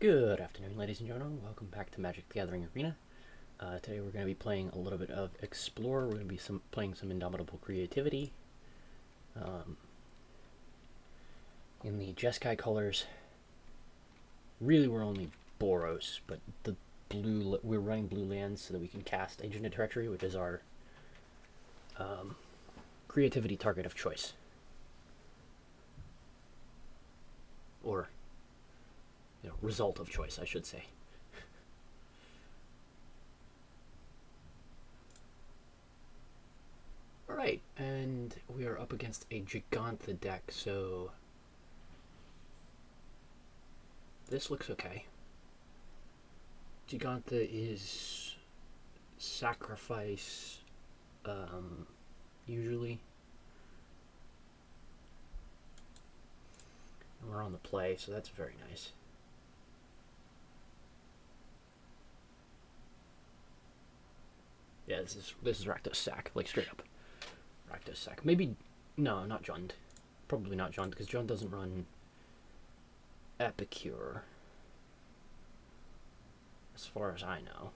Good afternoon, ladies and gentlemen. Welcome back to Magic the Gathering Arena. Today we're going to be playing a little bit of Explore. We're going to be playing some Indomitable Creativity. In the Jeskai colors, really we're only Boros, but we're running blue lands so that we can cast Agent of Treachery, which is our creativity target of choice. Or result of choice, I should say. Alright, and we are up against a Gigantha deck, so this looks okay. Gigantha is sacrifice, usually. And we're on the play, so that's very nice. Yeah, this is Rakdos sack, like straight up. Rakdos sack. Maybe no, not Jund. Probably not Jund, because Jund doesn't run Epicure. As far as I know.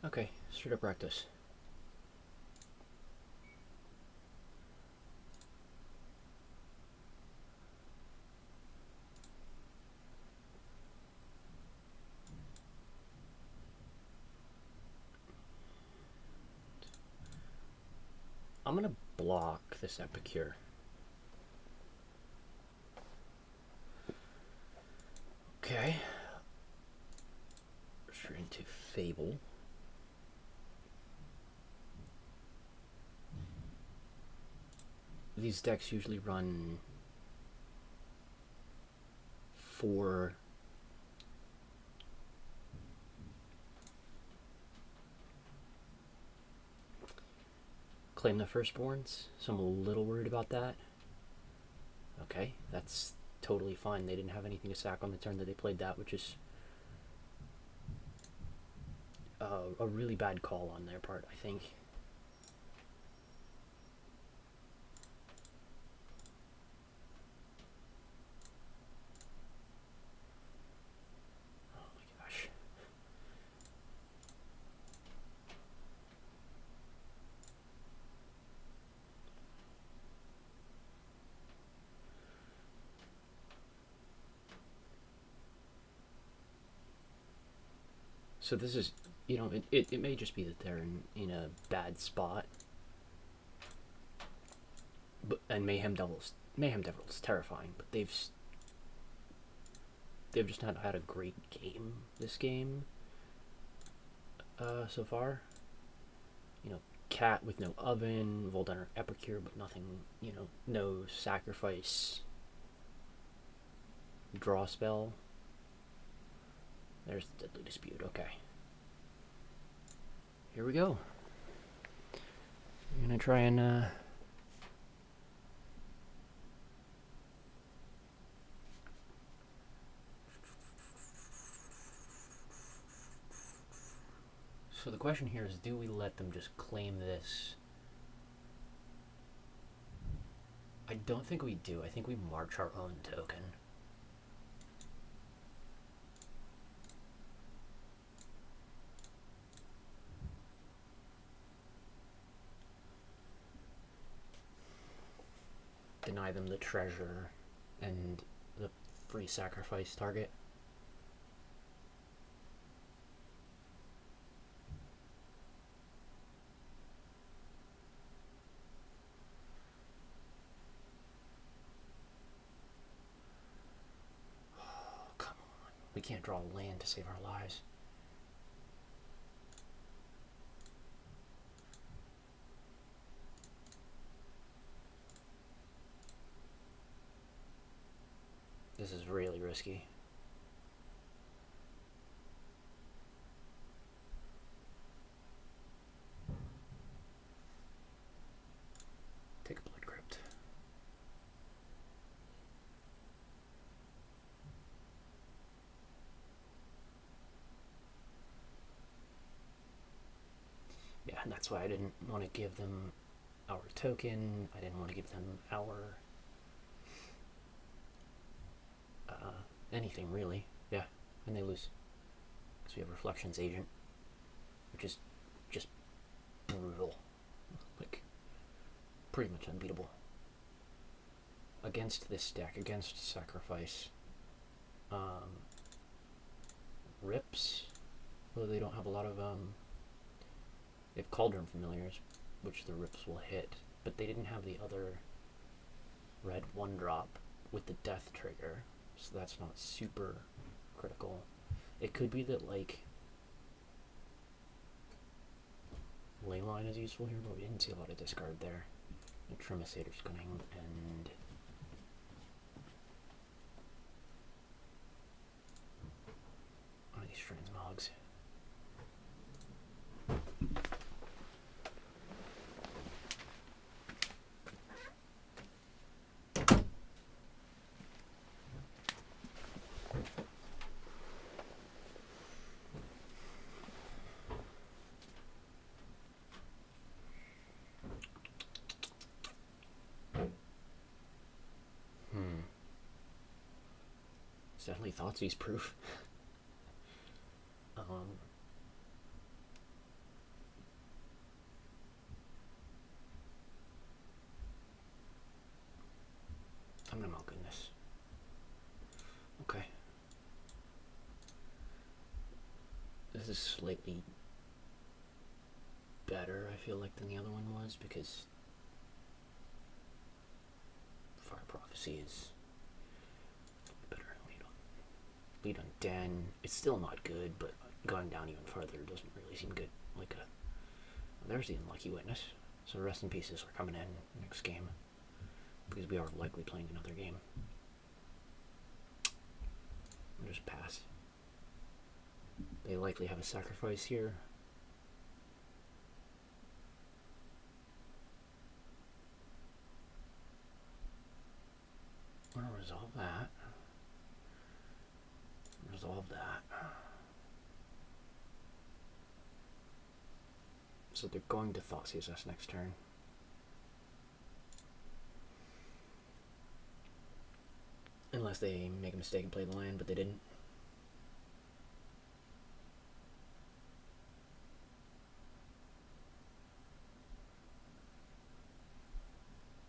Okay, straight up Rakdos. I'm gonna block this Epicure. Okay. Straight into Fable. These decks usually run 4 Claim the Firstborns, so I'm a little worried about that. Okay, that's totally fine. They didn't have anything to sack on the turn that they played that, which is a really bad call on their part, I think. Oh my gosh. So this is, it may just be that they're in a bad spot. And Mayhem Devil is terrifying, but they've just not had a great game this game so far. Cat with no oven, Voldaner Epicure, but nothing, no sacrifice, draw spell. There's the Deadly Dispute. Okay. Here we go. I'm gonna try and so the question here is, do we let them just claim this? I don't think we do. I think we march our own token. Deny them the treasure and the free sacrifice target. Oh, come on. We can't draw a land to save our lives. This is really risky. Take a Blood Crypt. Yeah, and that's why I didn't want to give them our token. I didn't want to give them our anything really. Yeah, and they lose because we have Reflections Agent, which is just brutal, like pretty much unbeatable against this deck, against Sacrifice. Rips, although they don't have a lot of they have Cauldron Familiars, which the Rips will hit, but they didn't have the other red 1-drop with the death trigger, so that's not super critical. It could be that like Leyline is useful here, but we didn't see a lot of discard there. Trimisator's Cunning and one of these transmogs. Definitely Thoughtseize proof. I'm gonna milk in this. Okay. This is slightly better, I feel like, than the other one was, because Fire Prophecy is better. Lead on Den. It's still not good, but going down even further doesn't really seem good. Like a, well, there's the Unlucky Witness. So rest in pieces are coming in next game, because we are likely playing another game. I'll just pass. They likely have a Sacrifice here. I'm gonna resolve that. Resolve that. So they're going to Thoughtseize us next turn. Unless they make a mistake and play the land, but they didn't.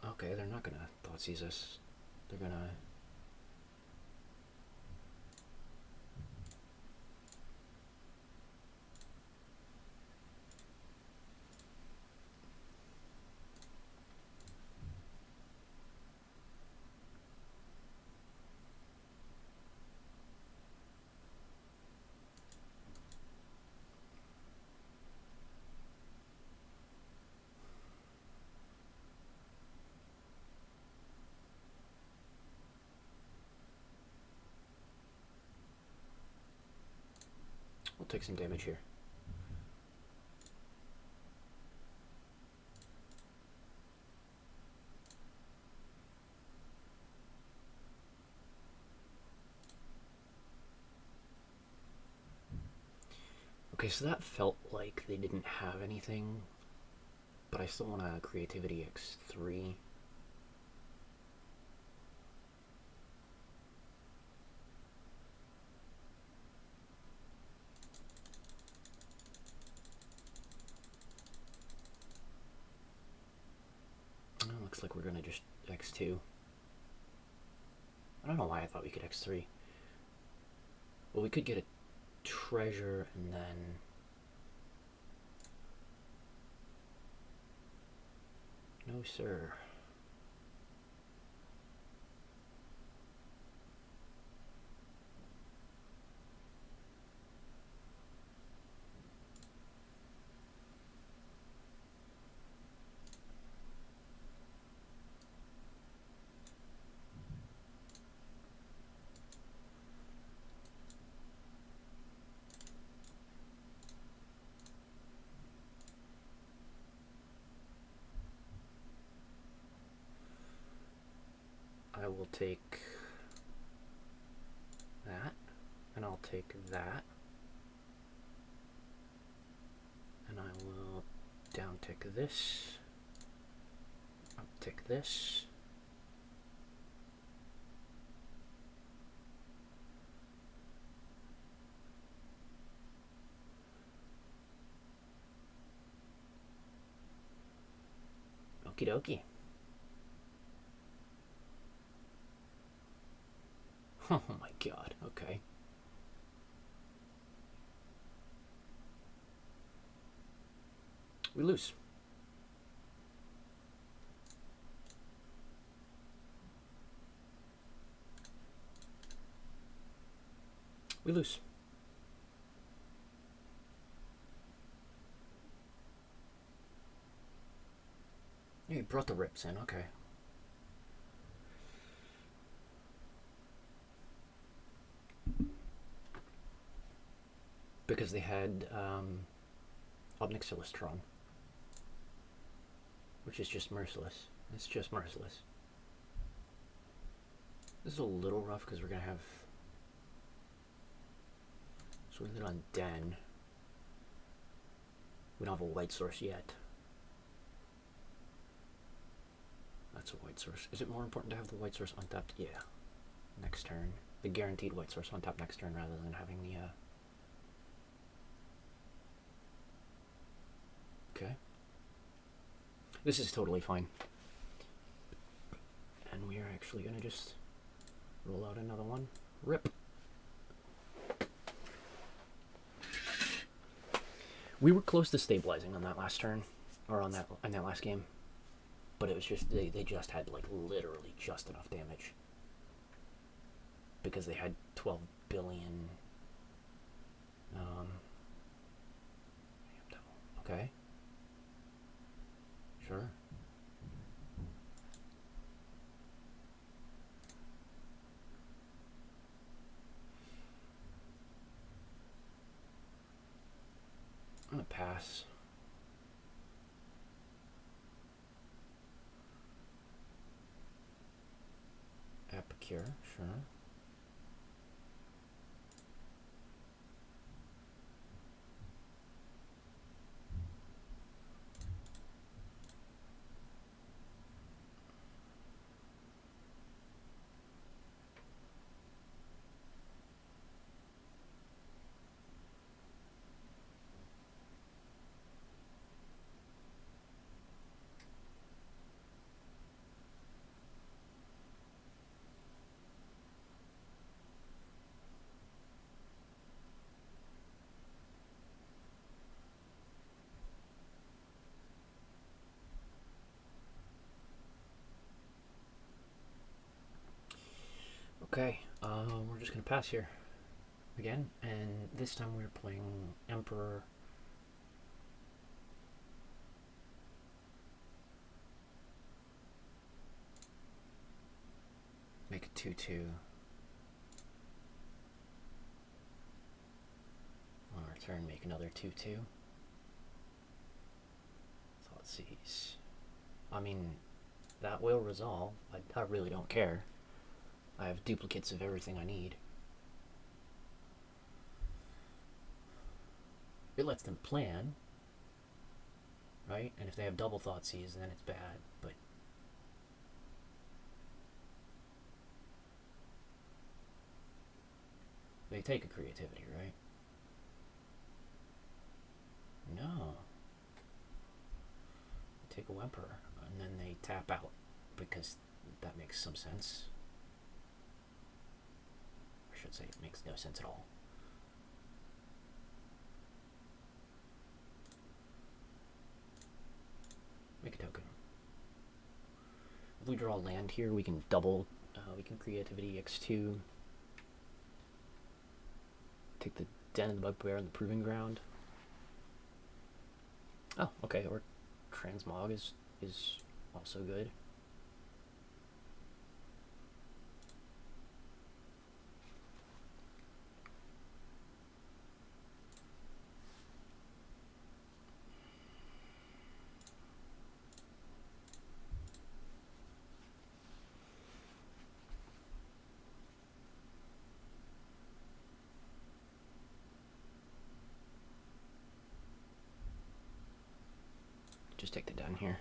Okay, they're not gonna Thoughtseize us. They're gonna... We'll take some damage here. Okay, so that felt like they didn't have anything, but I still want a Creativity X3. Looks like we're gonna just X2. I don't know why I thought we could X3. Well, we could get a treasure and then... No, sir. I will take that, and I'll take that, and I will down tick this, take this. Okie dokie. Oh my god, okay. We lose. We lose. Yeah, you brought the rips in, okay. Because they had Obnix Illustron, which is just merciless. It's just merciless. This is a little rough because we're gonna have. So we lead on Den. We don't have a white source yet. That's a white source. Is it more important to have the white source untapped? Yeah. Next turn. The guaranteed white source untapped next turn rather than having the Okay. This is totally fine. And we are actually gonna just roll out another one. Rip. We were close to stabilizing on that last turn, or on that last game, but it was just they just had like literally just enough damage because they had 12 billion. Okay. Sure. I'm gonna pass. Epicure, sure. Okay, we're just gonna pass here again, and this time we're playing Emperor. Make a 2/2. On our turn, make another 2/2. Thought seize. I mean, that will resolve. I really don't care. I have duplicates of everything I need. It lets them plan, right? And if they have double Thoughtseize, then it's bad, but they take a creativity, right? No. They take a Whimper, and then they tap out, because that makes some sense. I should say it makes no sense at all. Make a token. If we draw land here, we can double, we can creativity x2. Take the Den and the Bugbear and the Proving Ground. Oh, okay, or Transmog is also good. Just take the Den here.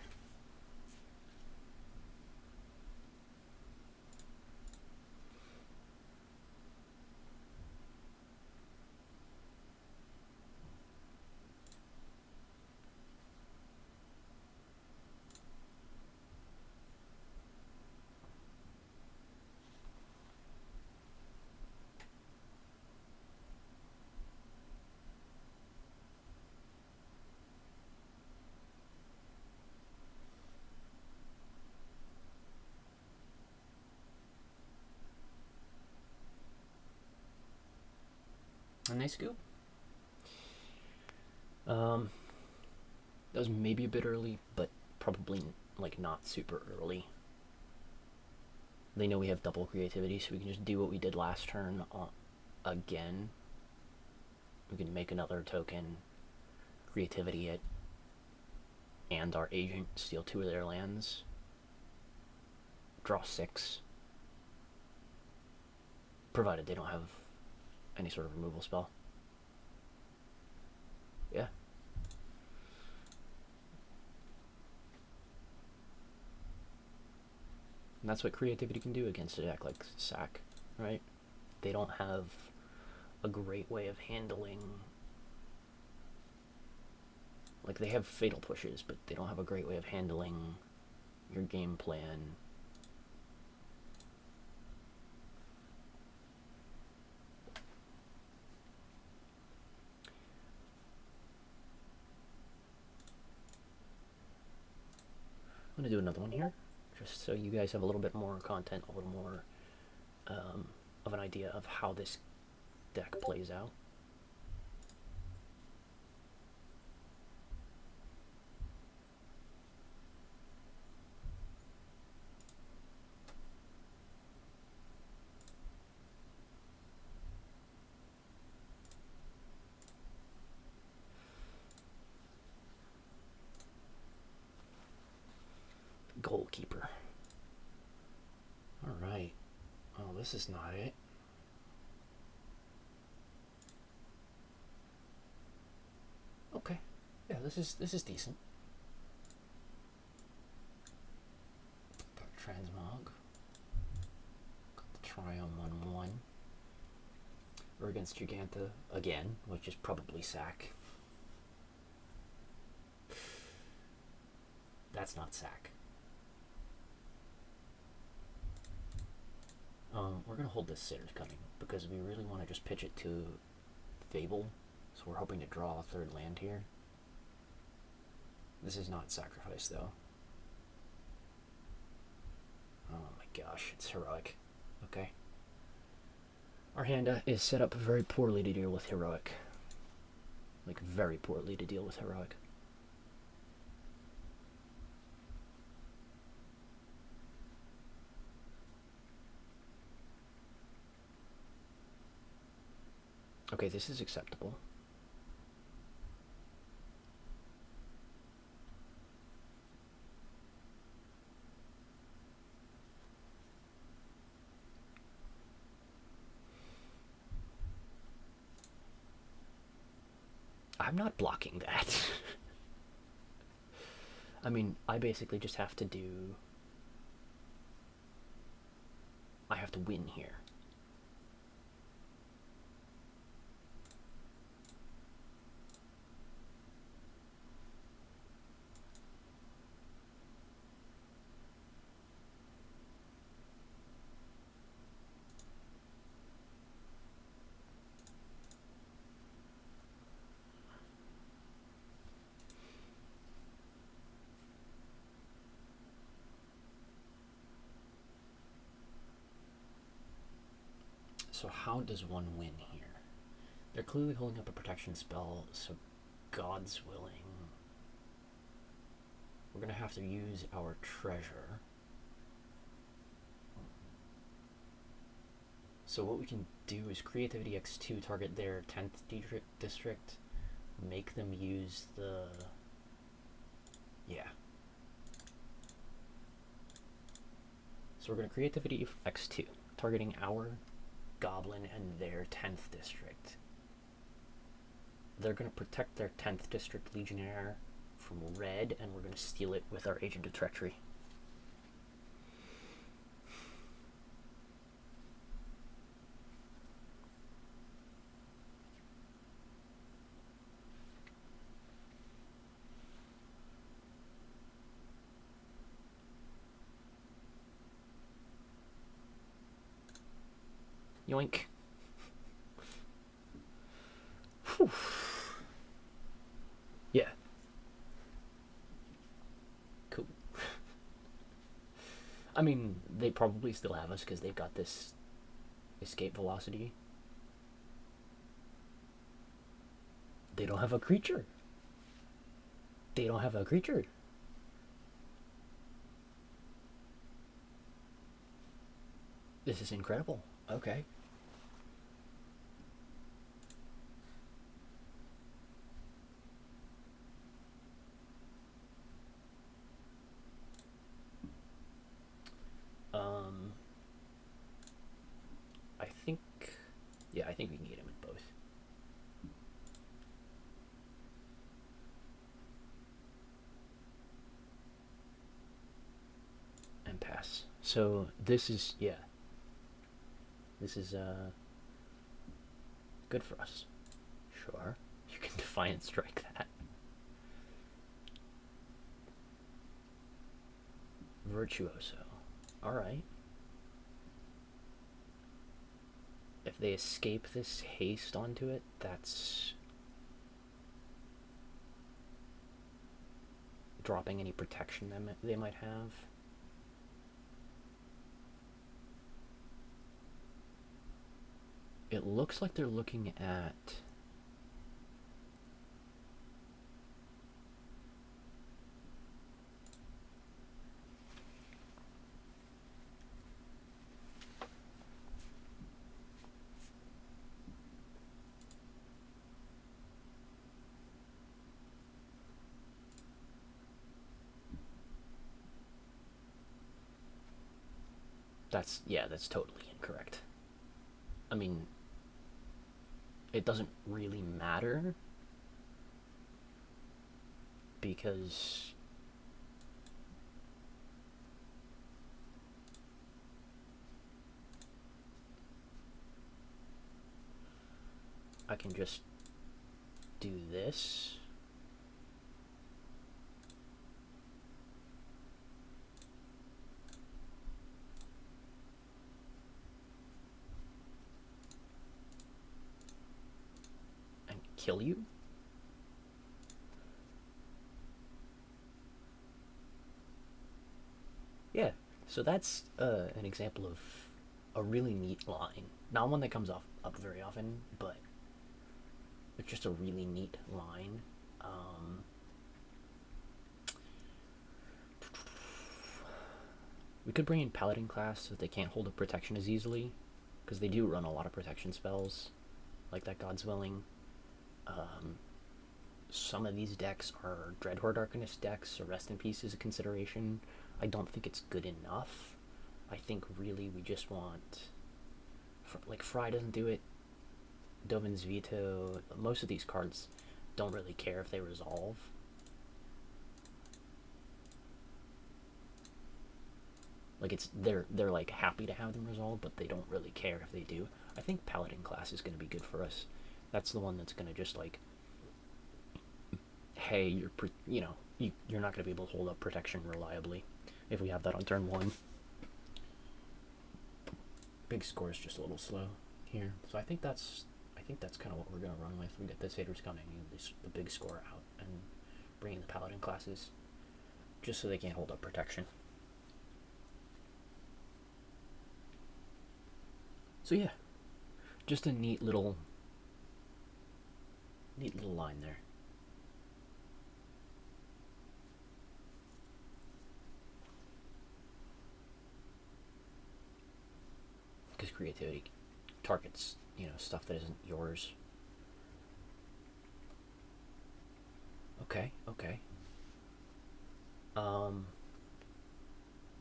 a nice scoop. That was maybe a bit early, but probably like not super early. They know we have double creativity, so we can just do what we did last turn again. We can make another token, creativity it, and our agent steal 2 of their lands. Draw 6. Provided they don't have any sort of removal spell. Yeah. And that's what creativity can do against a deck like Sack, right? They don't have a great way of handling... Like, they have fatal pushes, but they don't have a great way of handling your game plan. I'm going to do another one here, just so you guys have a little bit more content, a little more of an idea of how this deck plays out. Goalkeeper. Alright. Oh, this is not it. Okay. Yeah, this is decent. Got Transmog. Got the Triumph 1/1. We're against Giganta again, which is probably Sack. That's not Sack. We're going to hold this Sitter's Coming because we really want to just pitch it to Fable, so we're hoping to draw a 3rd land here. This is not Sacrifice, though. Oh my gosh, it's Heroic. Okay. Our hand is set up very poorly to deal with Heroic. Like, very poorly to deal with Heroic. Okay, this is acceptable. I'm not blocking that. I mean, I basically just have to do... I have to win here. So how does one win here? They're clearly holding up a protection spell, so God's willing. We're going to have to use our treasure. So what we can do is Creativity X2, target their 10th district, make them use the... Yeah. So we're going to Creativity X2, targeting our Goblin and their 10th district. They're going to protect their 10th district Legionnaire from red, and we're going to steal it with our Agent of Treachery. Yoink. Whew. Yeah. Cool. I mean, they probably still have us because they've got this escape velocity. They don't have a creature. They don't have a creature. This is incredible. Okay. I think, yeah, I think we can get him with both. And pass. So this is, yeah, this is good for us. Sure, you can Defiant Strike that. Virtuoso. Alright. If they escape this haste onto it, that's dropping any protection they might have. It looks like they're looking at that's totally incorrect. I mean, it doesn't really matter because I can just do this. And kill you? Yeah, so that's an example of a really neat line. Not one that comes up very often, but it's just a really neat line. We could bring in Paladin class so that they can't hold up protection as easily, because they do run a lot of protection spells, like that God's Willing. Some of these decks are Dreadhorde Arcanist decks, so Rest in Peace is a consideration. I don't think it's good enough. I think really we just want, like, Fry doesn't do it, Dovin's Veto, most of these cards don't really care if they resolve. Like, it's they're like happy to have them resolve, but they don't really care if they do. I think Paladin class is going to be good for us. That's the one that's going to just, like, hey, you're not going to be able to hold up protection reliably if we have that on turn 1. Big score is just a little slow here, so I think that's kind of what we're going to run with. We get the Satyrs coming, the big score out, and bring in the Paladin classes, just so they can't hold up protection. So yeah, just a neat little line there. Because creativity targets, stuff that isn't yours. Okay.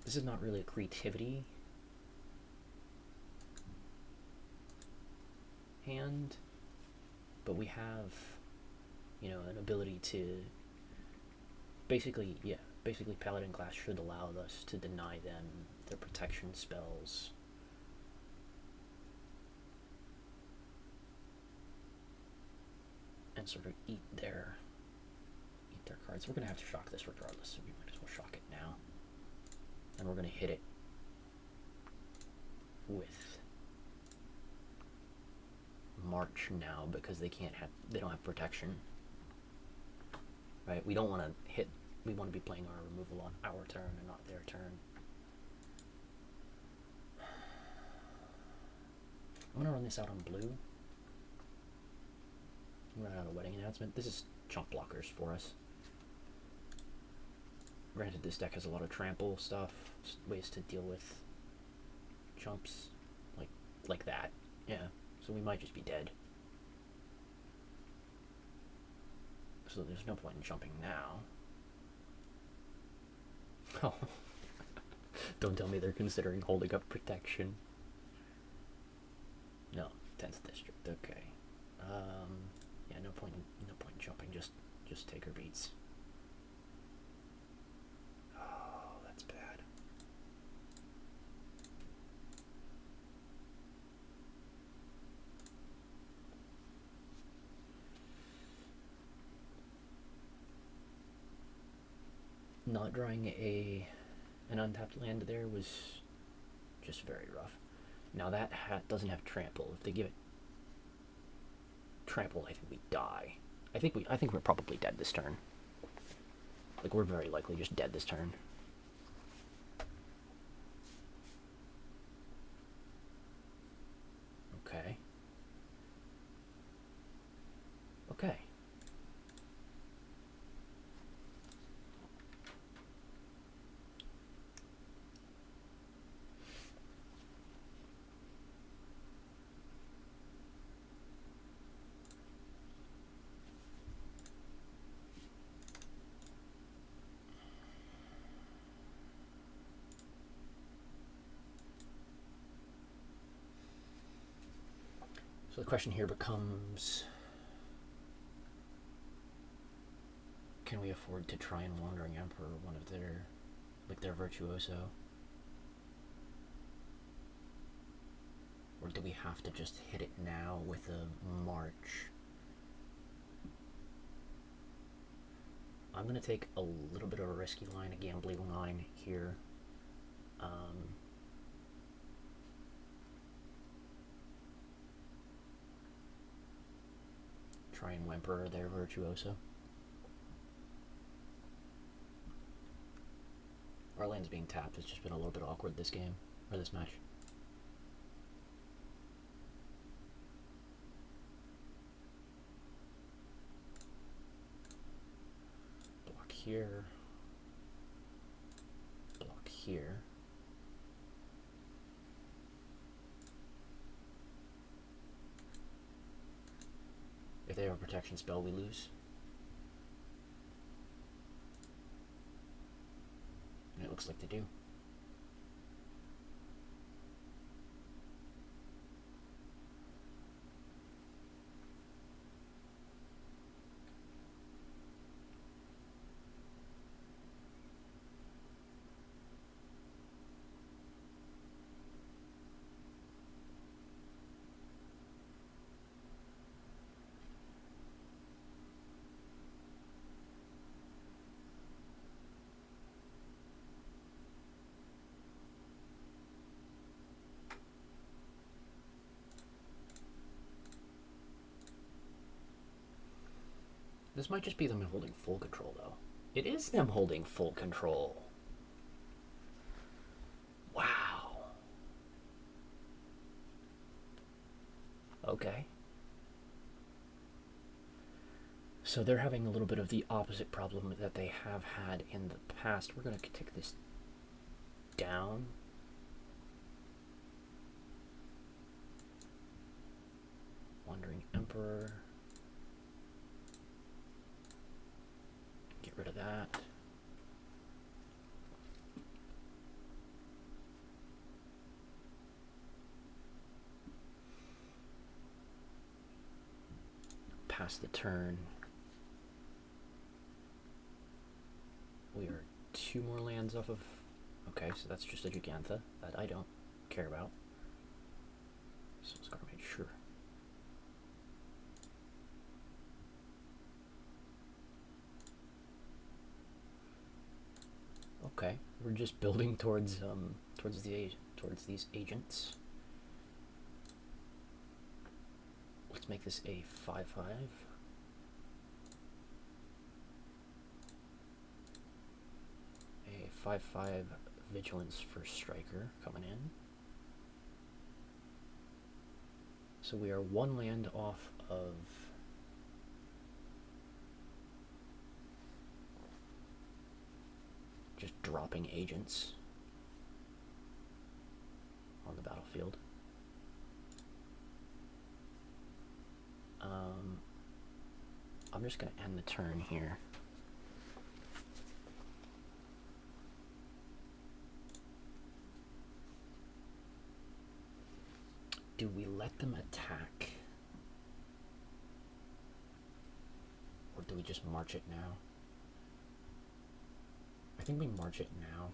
This is not really a creativity hand, but we have, an ability to basically Paladin class should allow us to deny them their protection spells. And sort of eat their cards. We're gonna have to shock this regardless, so we might as well shock it now. And we're gonna hit it with March now because they don't have protection. Right? We don't want to hit. We want to be playing our removal on our turn and not their turn. I'm gonna run this out on blue. Run out of wedding announcement. This is chump blockers for us. Granted, this deck has a lot of trample stuff, ways to deal with chumps, like that. Yeah, so we might just be dead. So there's no point in jumping now. Oh, don't tell me they're considering holding up protection. No, 10th district. Okay. Yeah, no point in jumping. Just take her beats. Oh, that's bad. Not drawing an untapped land there was just very rough. Now that hat doesn't have trample. If they give it trample, I think we die. I think we're probably dead this turn. Like, we're very likely just dead this turn. Okay. Okay. So the question here becomes, can we afford to try and Wandering Emperor one of their Virtuoso? Or do we have to just hit it now with a March? I'm going to take a little bit of a risky line, a gambling line here. Try and Emperor their Virtuoso. Our land's being tapped. It's just been a little bit awkward this game, or this match. Block here. Block here. If they have a protection spell, we lose. And it looks like they do. This might just be them holding full control, though. It is them holding full control. Wow. Okay. So they're having a little bit of the opposite problem that they have had in the past. We're going to take this down. Wandering Emperor. Get rid of that. Pass the turn. We are 2 more lands off of... Okay, so that's just a Gigantha that I don't care about. So let's gotta make sure. Okay, we're just building towards these agents. Let's make this a 5/5. A 5/5 vigilance for striker coming in. So we are 1 land off of dropping agents on the battlefield. I'm just going to end the turn here. Do we let them attack? Or do we just march it now? I think we march it now.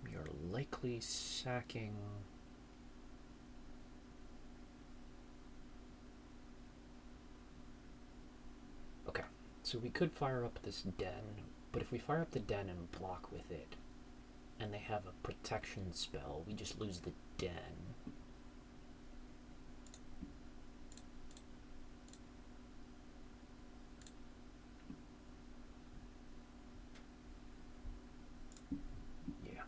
We are likely sacking... Okay, so we could fire up this den, but if we fire up the den and block with it, and they have a protection spell, we just lose the den. Yeah.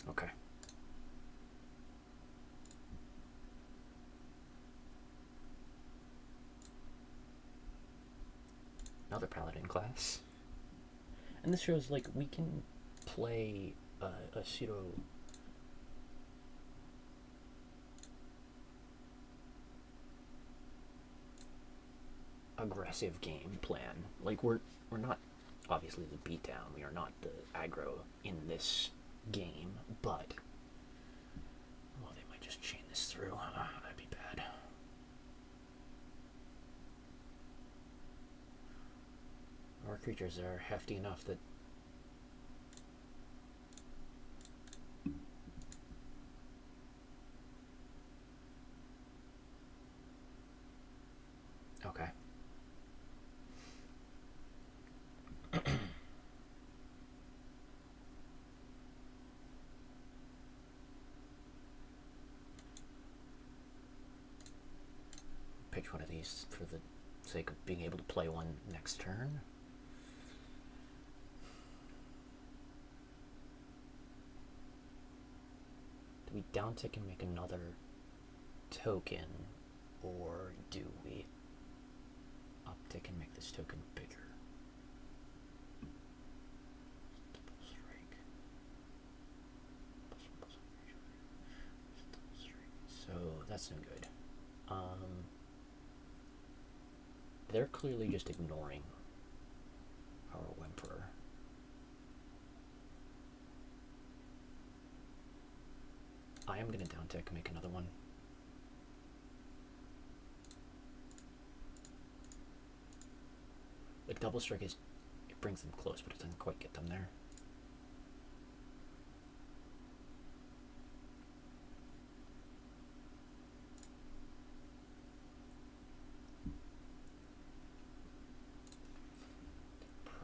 Okay. Another paladin class. And this shows, like, we can play a pseudo aggressive game plan. Like, we're not obviously the beatdown, we are not the aggro in this game, but oh, they might just chain this through. That'd be bad. Our creatures are hefty enough that okay. Pitch one of these for the sake of being able to play one next turn. Do we downtick and make another token, or do we uptick and make this token bigger? Double strike. So that's no good. They're clearly just ignoring our Whimperer. I am going to downtick and make another one. Like, double strike is, it brings them close, but it doesn't quite get them there.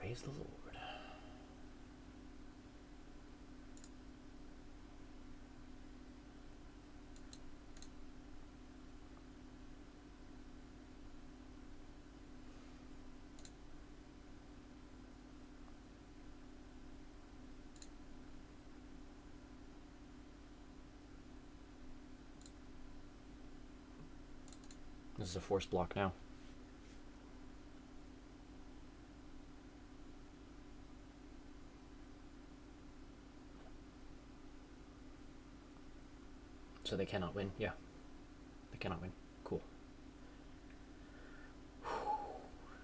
Praise the Lord. This is a force block now. So they cannot win. Yeah. They cannot win. Cool.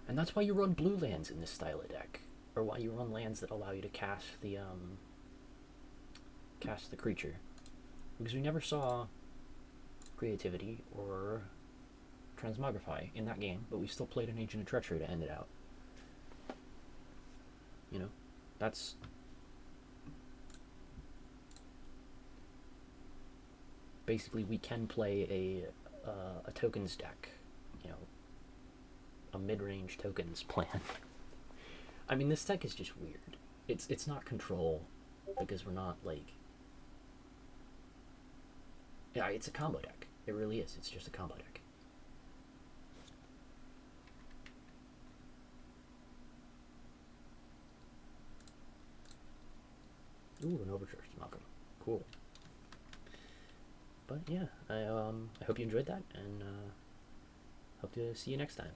And that's why you run blue lands in this style of deck. Or why you run lands that allow you to cast the creature. Because we never saw Creativity or Transmogrify in that game, but we still played an Agent of Treachery to end it out. You know? That's... Basically, we can play a tokens deck, you know, a mid-range tokens plan. I mean, this deck is just weird. It's not control, because we're not, like... Yeah, it's a combo deck. It really is. It's just a combo deck. Ooh, an overcharged Malcolm. Cool. But yeah, I hope you enjoyed that, and hope to see you next time.